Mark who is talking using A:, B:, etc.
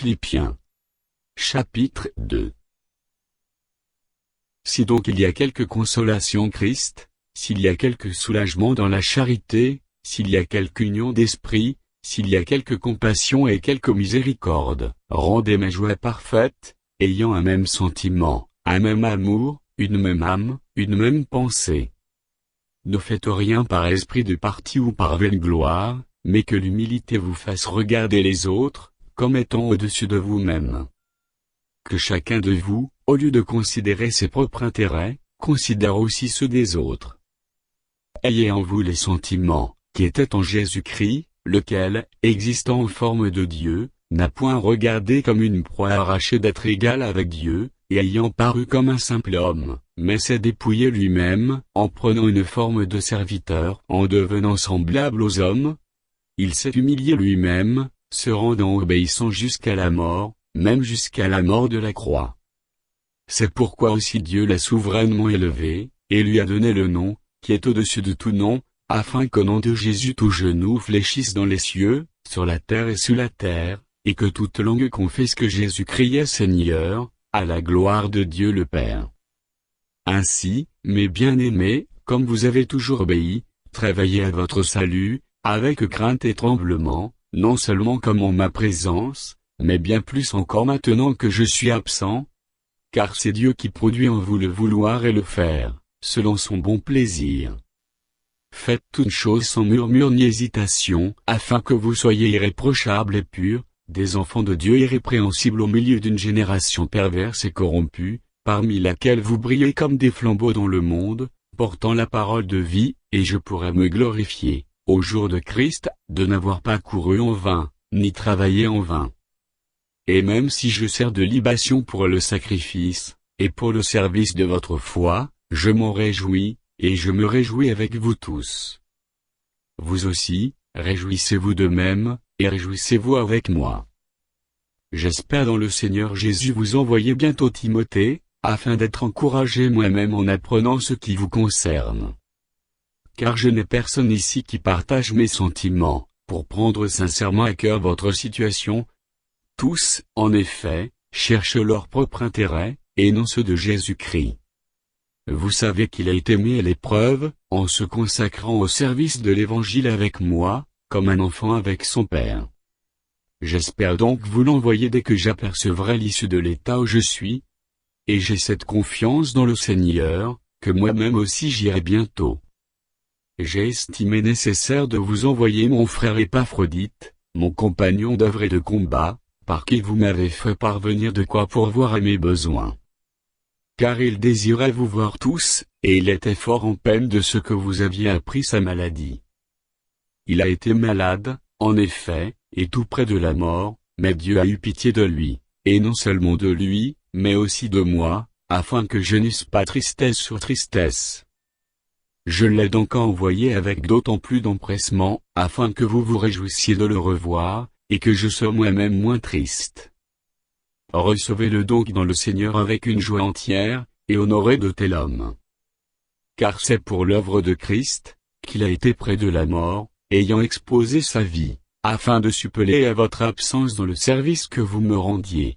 A: Philippiens. Chapitre 2. Si donc il y a quelque consolation en Christ, s'il y a quelque soulagement dans la charité, s'il y a quelque union d'esprit, s'il y a quelque compassion et quelque miséricorde, rendez ma joie parfaite, ayant un même sentiment, un même amour, une même âme, une même pensée. Ne faites rien par esprit de parti ou par vaine gloire, mais que l'humilité vous fasse regarder les autres, comme étant au-dessus de vous-même. Que chacun de vous, au lieu de considérer ses propres intérêts, considère aussi ceux des autres. Ayez en vous les sentiments, qui étaient en Jésus-Christ, lequel, existant en forme de Dieu, n'a point regardé comme une proie arrachée d'être égal avec Dieu, et ayant paru comme un simple homme, mais s'est dépouillé lui-même, en prenant une forme de serviteur, en devenant semblable aux hommes. Il s'est humilié lui-même, se rendant obéissant jusqu'à la mort, même jusqu'à la mort de la croix. C'est pourquoi aussi Dieu l'a souverainement élevé, et lui a donné le nom, qui est au-dessus de tout nom, afin qu'au nom de Jésus tout genou fléchisse dans les cieux, sur la terre et sous la terre, et que toute langue confesse que Jésus-Christ est Seigneur, à la gloire de Dieu le Père. Ainsi, mes bien-aimés, comme vous avez toujours obéi, travaillez à votre salut, avec crainte et tremblement, non seulement comme en ma présence, mais bien plus encore maintenant que je suis absent, car c'est Dieu qui produit en vous le vouloir et le faire, selon son bon plaisir. Faites toutes choses sans murmure ni hésitation, afin que vous soyez irréprochables et purs, des enfants de Dieu irrépréhensibles au milieu d'une génération perverse et corrompue, parmi laquelle vous brillez comme des flambeaux dans le monde, portant la parole de vie, et je pourrais me glorifier, au jour de Christ, de n'avoir pas couru en vain, ni travaillé en vain. Et même si je sers de libation pour le sacrifice, et pour le service de votre foi, je m'en réjouis, et je me réjouis avec vous tous. Vous aussi, réjouissez-vous de même, et réjouissez-vous avec moi. J'espère dans le Seigneur Jésus vous envoyer bientôt Timothée, afin d'être encouragé moi-même en apprenant ce qui vous concerne. Car je n'ai personne ici qui partage mes sentiments, pour prendre sincèrement à cœur votre situation. Tous, en effet, cherchent leur propre intérêt, et non ceux de Jésus-Christ. Vous savez qu'il a été mis à l'épreuve, en se consacrant au service de l'Évangile avec moi, comme un enfant avec son père. J'espère donc vous l'envoyer dès que j'apercevrai l'issue de l'état où je suis, et j'ai cette confiance dans le Seigneur, que moi-même aussi j'irai bientôt. J'ai estimé nécessaire de vous envoyer mon frère Épaphrodite, mon compagnon d'œuvre et de combat, par qui vous m'avez fait parvenir de quoi pourvoir à mes besoins. Car il désirait vous voir tous, et il était fort en peine de ce que vous aviez appris sa maladie. Il a été malade, en effet, et tout près de la mort, mais Dieu a eu pitié de lui, et non seulement de lui, mais aussi de moi, afin que je n'eusse pas tristesse sur tristesse. Je l'ai donc envoyé avec d'autant plus d'empressement, afin que vous vous réjouissiez de le revoir, et que je sois moi-même moins triste. Recevez-le donc dans le Seigneur avec une joie entière, et honorez de tel homme. Car c'est pour l'œuvre de Christ, qu'il a été près de la mort, ayant exposé sa vie, afin de suppléer à votre absence dans le service que vous me rendiez.